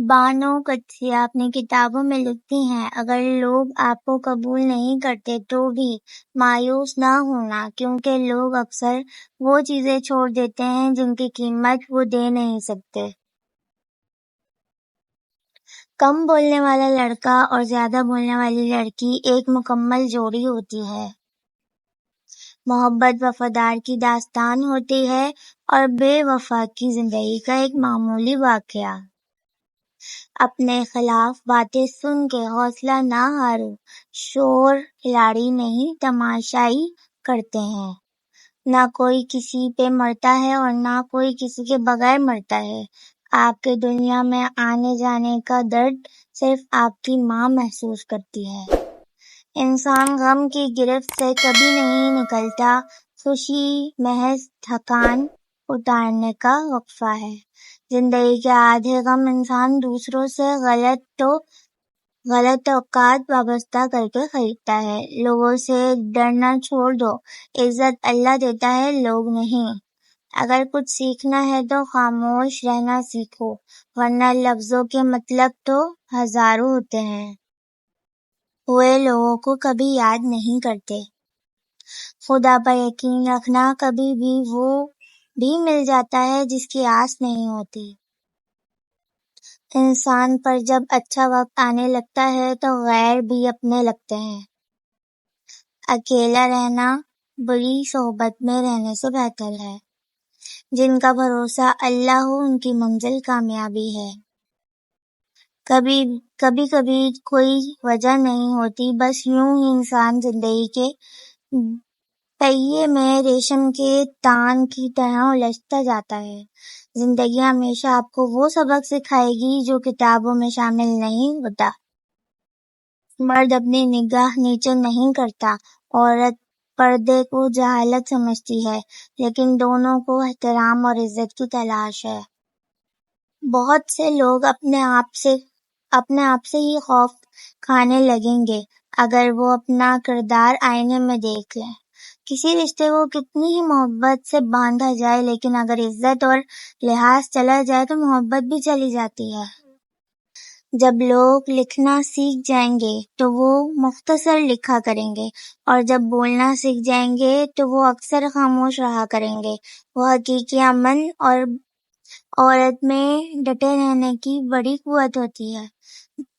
بانو قدسیہ اپنی کتابوں میں لکھتی ہیں، اگر لوگ آپ کو قبول نہیں کرتے تو بھی مایوس نہ ہونا، کیونکہ لوگ اکثر وہ چیزیں چھوڑ دیتے ہیں جن کی قیمت وہ دے نہیں سکتے۔ کم بولنے والا لڑکا اور زیادہ بولنے والی لڑکی ایک مکمل جوڑی ہوتی ہے۔ محبت وفادار کی داستان ہوتی ہے اور بے وفا کی زندگی کا ایک معمولی واقعہ۔ اپنے خلاف باتیں سن کے حوصلہ نہ ہارو، شور کھلاڑی نہیں تماشائی کرتے ہیں۔ نہ کوئی کسی پہ مرتا ہے اور نہ کوئی کسی کے بغیر مرتا ہے۔ آپ کے دنیا میں آنے جانے کا درد صرف آپ کی ماں محسوس کرتی ہے۔ انسان غم کی گرفت سے کبھی نہیں نکلتا، خوشی محض تھکان اتارنے کا وقفہ ہے۔ زندگی کے آدھے غم انسان دوسروں سے غلط توقعات وابستہ کر کے خریدتا ہے۔ لوگوں سے ڈرنا چھوڑ دو، عزت اللہ دیتا ہے، لوگ نہیں۔ اگر کچھ سیکھنا ہے تو خاموش رہنا سیکھو، ورنہ لفظوں کے مطلب تو ہزاروں ہوتے ہیں، ہوئے لوگوں کو کبھی یاد نہیں کرتے۔ خدا پر یقین رکھنا، کبھی بھی وہ بھی مل جاتا ہے جس کی آس نہیں ہوتی۔ انسان پر جب اچھا وقت آنے لگتا ہے تو غیر بھی اپنے لگتے ہیں۔ اکیلا رہنا بری صحبت میں رہنے سے بہتر ہے۔ جن کا بھروسہ اللہ ہو ان کی منزل کامیابی ہے۔ کبھی کوئی وجہ نہیں ہوتی، بس یوں ہی انسان زندگی کے پہیے میں ریشم کے تان کی طرح الجھتا جاتا ہے۔ زندگی ہمیشہ آپ کو وہ سبق سکھائے گی جو کتابوں میں شامل نہیں ہوتا۔ مرد اپنی نگاہ نیچے نہیں کرتا، عورت پردے کو جہالت سمجھتی ہے، لیکن دونوں کو احترام اور عزت کی تلاش ہے۔ بہت سے لوگ اپنے آپ سے ہی خوف کھانے لگیں گے اگر وہ اپنا کردار آئینے میں دیکھ لیں۔ کسی رشتے کو کتنی ہی محبت سے باندھا جائے، لیکن اگر عزت اور لحاظ چلا جائے تو محبت بھی چلی جاتی ہے۔ جب لوگ لکھنا سیکھ جائیں گے تو وہ مختصر لکھا کریں گے، اور جب بولنا سیکھ جائیں گے تو وہ اکثر خاموش رہا کریں گے۔ وہ حقیقی امن اور عورت میں ڈٹے رہنے کی بڑی قوت ہوتی ہے۔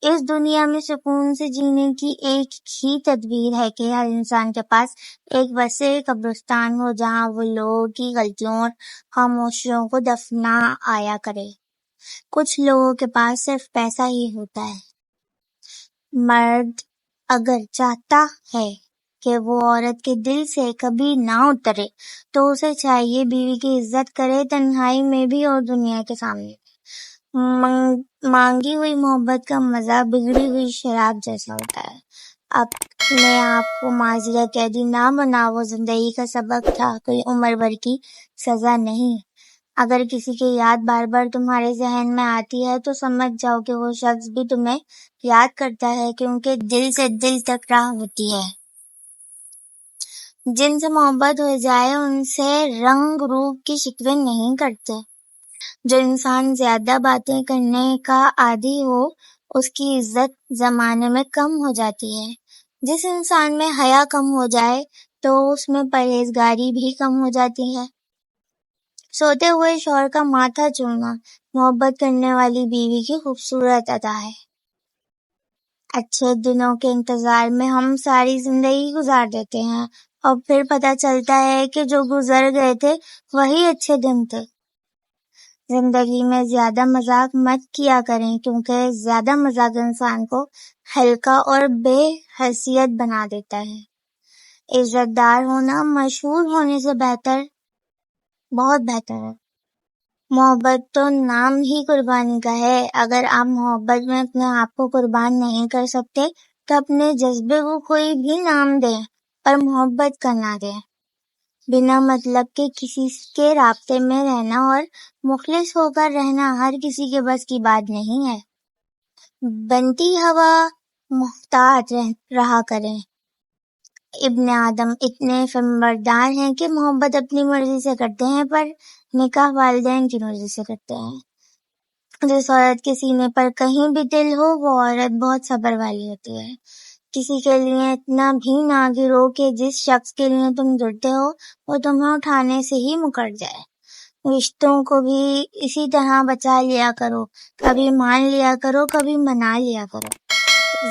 اس دنیا میں سکون سے جینے کی ایک ہی تدبیر ہے کہ ہر انسان کے پاس ایک وسیع قبرستان ہو جہاں وہ لوگوں کی غلطیوں اور خاموشیوں کو دفنا آیا کرے۔ کچھ لوگوں کے پاس صرف پیسہ ہی ہوتا ہے۔ مرد اگر چاہتا ہے کہ وہ عورت کے دل سے کبھی نہ اترے تو اسے چاہیے بیوی کی عزت کرے، تنہائی میں بھی اور دنیا کے سامنے بھی۔ مانگی ہوئی محبت کا مزہ بگڑی ہوئی شراب جیسا ہوتا ہے۔ اپنے آپ کو ماضی کا قیدی نہ بناؤ، زندگی کا سبق تھا، کوئی عمر بھر کی سزا نہیں۔ اگر کسی کی یاد بار بار تمہارے ذہن میں آتی ہے تو سمجھ جاؤ کہ وہ شخص بھی تمہیں یاد کرتا ہے، کیونکہ دل سے دل تک راہ ہوتی ہے۔ جن سے محبت ہو جائے ان سے رنگ روپ کی شکوے نہیں کرتے۔ جو انسان زیادہ باتیں کرنے کا عادی ہو اس کی عزت زمانے میں کم ہو جاتی ہے۔ جس انسان میں حیا کم ہو جائے تو اس میں پرہیزگاری بھی کم ہو جاتی ہے۔ سوتے ہوئے شوہر کا ماتھا چومنا محبت کرنے والی بیوی کی خوبصورت ادا ہے۔ اچھے دنوں کے انتظار میں ہم ساری زندگی گزار دیتے ہیں اور پھر پتہ چلتا ہے کہ جو گزر گئے تھے وہی اچھے دن تھے۔ زندگی میں زیادہ مذاق مت کیا کریں، کیونکہ زیادہ مذاق انسان کو ہلکا اور بے حیثیت بنا دیتا ہے۔ عزت دار ہونا مشہور ہونے سے بہت بہتر ہے۔ محبت تو نام ہی قربانی کا ہے۔ اگر آپ محبت میں اپنے آپ کو قربان نہیں کر سکتے تو اپنے جذبے کو کوئی بھی نام دیں، پر محبت کا نہ دیں۔ بنا مطلب کے کسی کے رابطے میں رہنا اور مخلص ہو کر رہنا ہر کسی کے بس کی بات نہیں ہے۔ بنتی ہوا محتاط رہا کریں۔ ابن آدم اتنے فرمانبردار ہیں کہ محبت اپنی مرضی سے کرتے ہیں، پر نکاح والدین کی مرضی سے کرتے ہیں۔ جس عورت کے سینے پر کہیں بھی دل ہو وہ عورت بہت صبر والی ہوتی ہے۔ کسی کے لیے اتنا بھی نہ گرو کہ جس شخص کے لیے تم گرتے ہو وہ تمہیں اٹھانے سے ہی مکر جائے۔ رشتوں کو بھی اسی طرح بچا لیا کرو، کبھی مان لیا کرو، کبھی منا لیا کرو۔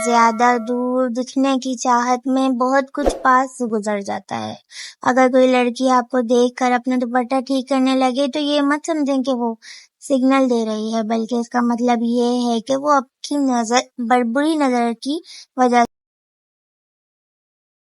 زیادہ دور دکھنے کی چاہت میں بہت کچھ پاس سے گزر جاتا ہے۔ اگر کوئی لڑکی آپ کو دیکھ کر اپنا دوپٹہ ٹھیک کرنے لگے تو یہ مت سمجھیں کہ وہ سگنل دے رہی ہے، بلکہ اس کا مطلب یہ ہے کہ وہ آپ کی بری نظر کی وجہ